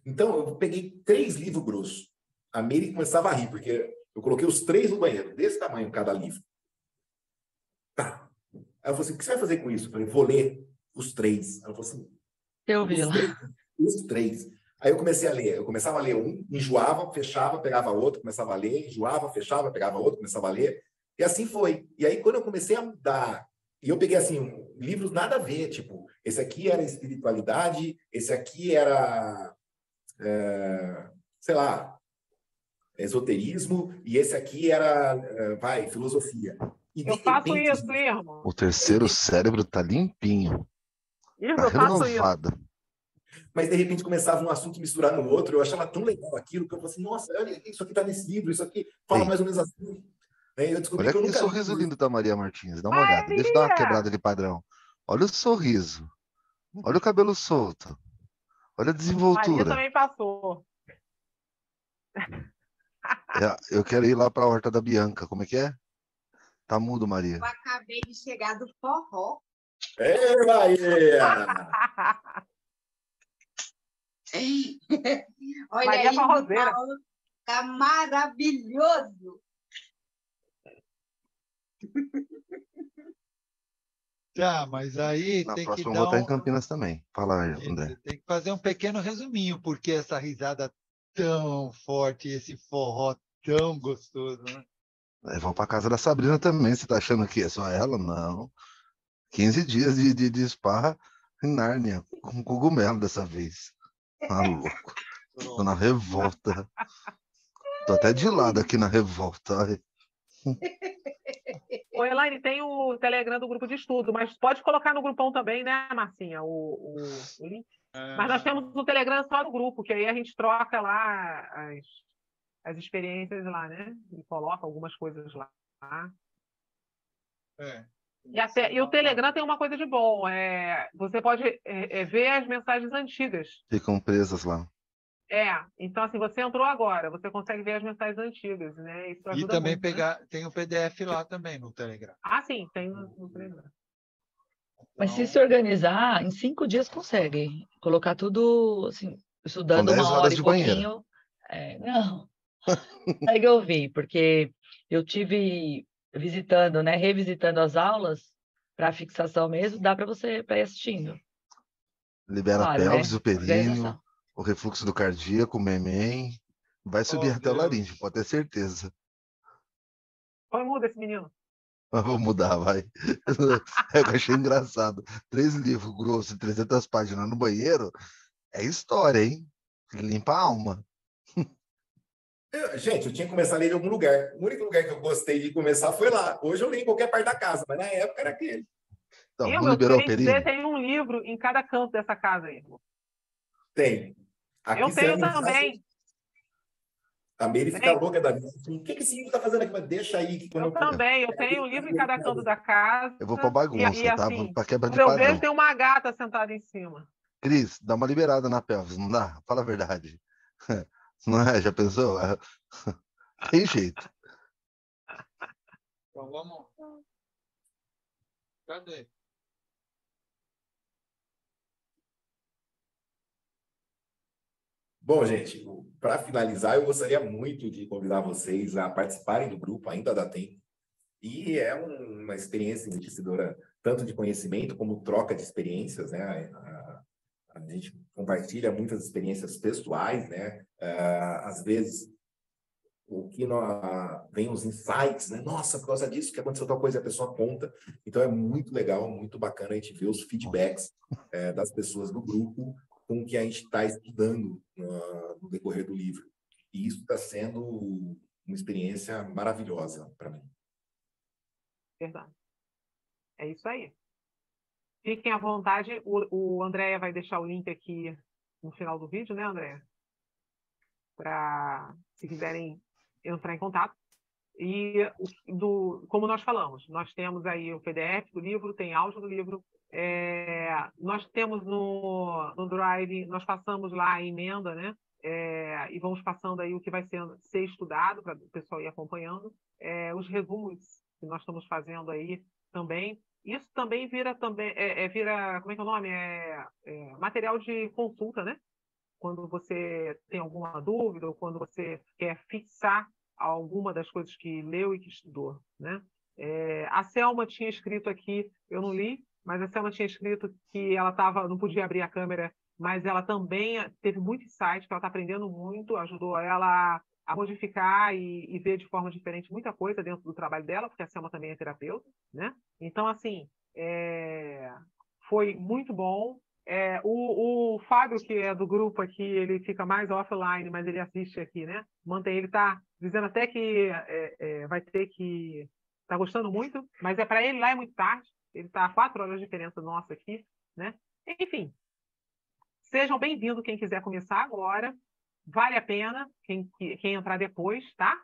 S3: Então, eu peguei 3 livros grossos. A Meire começava a rir, porque eu coloquei os 3 no banheiro, desse tamanho cada livro. Tá. Aí eu falei assim, o que você vai fazer com isso? Eu falei, vou ler os 3. Ela falou assim,
S4: Eu vi lá.
S3: os 3. Aí eu comecei a ler. Eu começava a ler um, enjoava, fechava, pegava outro, começava a ler, enjoava, fechava, pegava outro, começava a ler. E assim foi. E aí, quando eu comecei a mudar, e eu peguei, assim, livros nada a ver, tipo, esse aqui era espiritualidade, esse aqui era, sei lá, esoterismo, e esse aqui era, filosofia. E, de
S2: Eu faço
S3: repente,
S2: isso, irmão.
S6: O terceiro cérebro tá limpinho,
S2: Irmão,
S6: tá
S2: eu faço isso.
S6: renovado.
S3: mas de repente começava um assunto misturar no outro, eu achava tão legal aquilo, que eu falei assim, nossa, olha, isso aqui tá nesse livro, isso aqui fala
S6: Ei,
S3: mais ou menos assim. Aí eu descobri
S6: olha
S3: que eu
S6: aquele
S3: nunca li
S6: sorriso
S3: isso.
S6: lindo da Maria Martins. Dá uma olhada. Deixa eu dar uma quebrada de padrão. Olha o sorriso. Olha o cabelo solto. Olha a
S2: Maria
S6: desenvoltura.
S2: também passou.
S6: Eu quero ir lá para a horta da Bianca. Como é que é? Tá mudo, Maria.
S9: Eu acabei de chegar do forró.
S3: Ei, Maria!
S9: Olha
S2: Maria
S9: aí,
S2: forrozeira.
S9: Paulo, tá maravilhoso.
S1: Tá, mas aí
S6: Na
S1: tem que
S6: próxima eu
S1: dar
S6: vou estar em
S1: um.
S6: Campinas também. Fala aí, André.
S1: Você tem que fazer um pequeno resuminho, porque essa risada tão forte, esse forró tão gostoso, né?
S6: Eu vou para casa da Sabrina também. Você tá achando que é só ela? Não. 15 dias de esparra em Nárnia, com cogumelo dessa vez. Tá louco. Tô na revolta. Tô até de lado aqui na revolta. Ai.
S2: Ô, Elaine, tem o Telegram do grupo de estudo, mas pode colocar no grupão também, né, Marcinha, o link. Mas nós temos o Telegram só do grupo, que aí a gente troca lá as experiências lá, né? E coloca algumas coisas lá.
S1: É.
S2: E o Telegram tem uma coisa de bom, você pode ver as mensagens antigas.
S6: Ficam presas lá.
S2: Então assim, você entrou agora, você consegue ver as mensagens antigas, né? Isso
S1: E
S2: ajuda
S1: também
S2: muito, né?
S1: pegar, tem o PDF lá também no Telegram.
S2: Ah, sim, tem no Telegram.
S4: Mas se
S1: Então,
S4: se organizar, em 5 dias consegue colocar tudo, assim,
S6: São
S4: estudando
S6: 10
S4: 1 hora
S6: horas
S4: e
S6: de banheiro.
S4: pouquinho. Não, consegue ouvir, porque eu tive visitando, né, revisitando as aulas para fixação mesmo, dá para você ir assistindo.
S6: Libera a
S4: Claro,
S6: pelvis,
S4: né?
S6: o períneo,
S4: Organização.
S6: o refluxo do cardíaco, o memém. Vai subir
S1: oh,
S6: até o
S1: Deus.
S6: laríngeo, pode ter certeza.
S2: Põe muda esse menino.
S6: Mas vou mudar, vai. Eu achei engraçado. 3 livros grossos, 300 páginas no banheiro, é história, hein? Limpa a alma.
S3: Gente, eu tinha que começar a ler em algum lugar. O único lugar que eu gostei de começar foi lá. Hoje eu leio em qualquer parte da casa, mas na época era aquele.
S6: Então,
S2: Eu
S6: não liberou o
S2: queria dizer,
S6: períneo?
S2: tem um livro em cada canto dessa casa aí.
S3: Tem. Aqui
S2: Eu tenho
S3: você não
S2: também.
S3: A Meire fica
S2: Tem.
S3: louca da vida. O que esse livro está fazendo aqui? Mas deixa aí. Que quando
S2: Eu também, eu tenho um livro em cada canto da casa.
S6: Eu vou pra
S2: E
S6: bagunça, tá?
S2: assim,
S6: Pra quebra de
S2: quando eu vejo,
S6: padrão.
S2: tem uma gata sentada em cima.
S6: Cris, dá uma liberada na pelvis, não dá? Fala a verdade. Não é? Já pensou? Tem jeito.
S1: Então vamos. Cadê?
S3: Bom, gente, para finalizar, eu gostaria muito de convidar vocês a participarem do grupo, ainda dá tempo. E é uma experiência enriquecedora, tanto de conhecimento como troca de experiências, né? A gente compartilha muitas experiências pessoais, né? Às vezes, vem os insights, né? Nossa, por causa disso que aconteceu tal coisa, a pessoa conta. Então, é muito legal, muito bacana a gente ver os feedbacks das pessoas do grupo com o que a gente está estudando no decorrer do livro. E isso está sendo uma experiência maravilhosa para mim.
S2: Verdade. É isso aí. Fiquem à vontade. O Andréia vai deixar o link aqui no final do vídeo, né, Andréia? Para, se quiserem entrar em contato. E como nós falamos, nós temos aí o PDF do livro, tem áudio do livro. Nós temos no Drive, nós passamos lá a emenda, né? e vamos passando aí o que vai ser estudado para o pessoal ir acompanhando, os resumos que nós estamos fazendo aí também. Isso também vira, como é que é o nome? Material de consulta, né? Quando você tem alguma dúvida ou quando você quer fixar alguma das coisas que leu e que estudou, né? A Selma tinha escrito aqui, eu não li, mas a Selma tinha escrito que ela não podia abrir a câmera, mas ela também teve muito insight, que ela está aprendendo muito, ajudou ela a modificar e ver de forma diferente muita coisa dentro do trabalho dela, porque a Selma também é terapeuta, né? Então, assim, foi muito bom. O Fábio, que é do grupo aqui, ele fica mais offline, mas ele assiste aqui, né? Mantém, ele está dizendo até que vai ter que... Está gostando muito, mas para ele lá é muito tarde. Ele está a 4 horas de diferença nossa aqui, né? Enfim, sejam bem-vindos quem quiser começar agora. Vale a pena quem entrar depois, tá?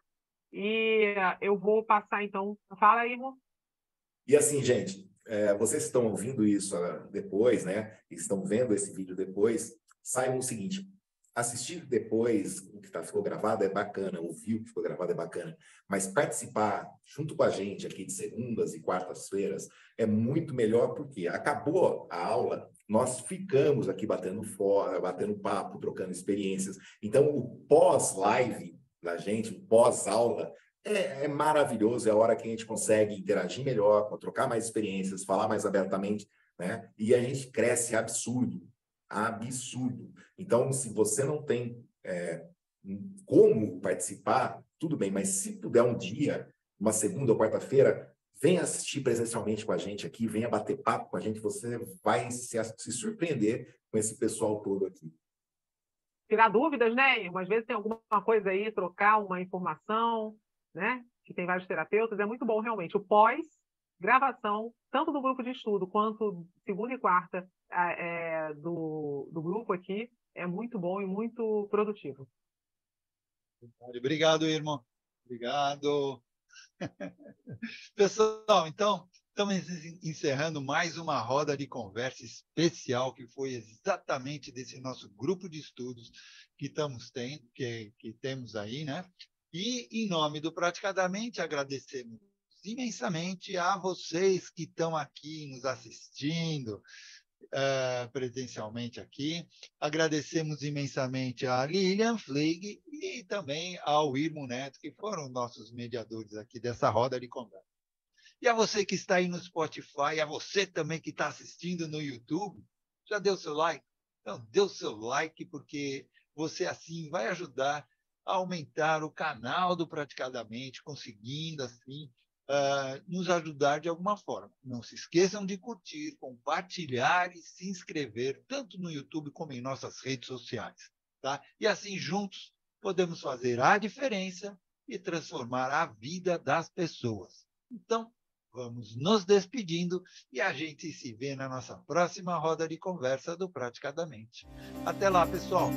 S2: E eu vou passar, então... Fala aí, irmão.
S3: E assim, gente, vocês estão ouvindo isso depois, né? Estão vendo esse vídeo depois. Saibam o seguinte: assistir depois o que ficou gravado é bacana, ouvir o que ficou gravado é bacana, mas participar junto com a gente aqui de segundas e quartas-feiras é muito melhor, porque acabou a aula, nós ficamos aqui batendo papo, trocando experiências. Então, o pós-live da gente, o pós-aula, é maravilhoso, é a hora que a gente consegue interagir melhor, trocar mais experiências, falar mais abertamente, né? E a gente cresce absurdo. Então, se você não tem como participar, tudo bem, mas se puder um dia, uma segunda ou quarta-feira, venha assistir presencialmente com a gente aqui, venha bater papo com a gente, você vai se surpreender com esse pessoal todo aqui.
S2: Tirar dúvidas, né, irmão? Às vezes tem alguma coisa aí, trocar uma informação, né? Que tem vários terapeutas, é muito bom realmente. O pós-gravação, tanto do grupo de estudo quanto segunda e quarta do grupo aqui, é muito bom e muito produtivo.
S1: Obrigado, irmão. Obrigado. Pessoal, então, estamos encerrando mais uma roda de conversa especial, que foi exatamente desse nosso grupo de estudos que temos aí, né? E, em nome do Praticadamente, agradecemos imensamente a vocês que estão aqui nos assistindo presencialmente aqui. Agradecemos imensamente a Lilian Fleig e também ao Irmo Neto, que foram nossos mediadores aqui dessa roda de conversa. E a você que está aí no Spotify, a você também que está assistindo no YouTube, já deu seu like? Então, dê o seu like, porque você assim vai ajudar a aumentar o canal do Praticadamente, conseguindo assim nos ajudar de alguma forma. Não se esqueçam de curtir, compartilhar e se inscrever, tanto no YouTube como em nossas redes sociais. Tá? E assim, juntos, podemos fazer a diferença e transformar a vida das pessoas. Então, vamos nos despedindo e a gente se vê na nossa próxima roda de conversa do Praticadamente. Até lá, pessoal!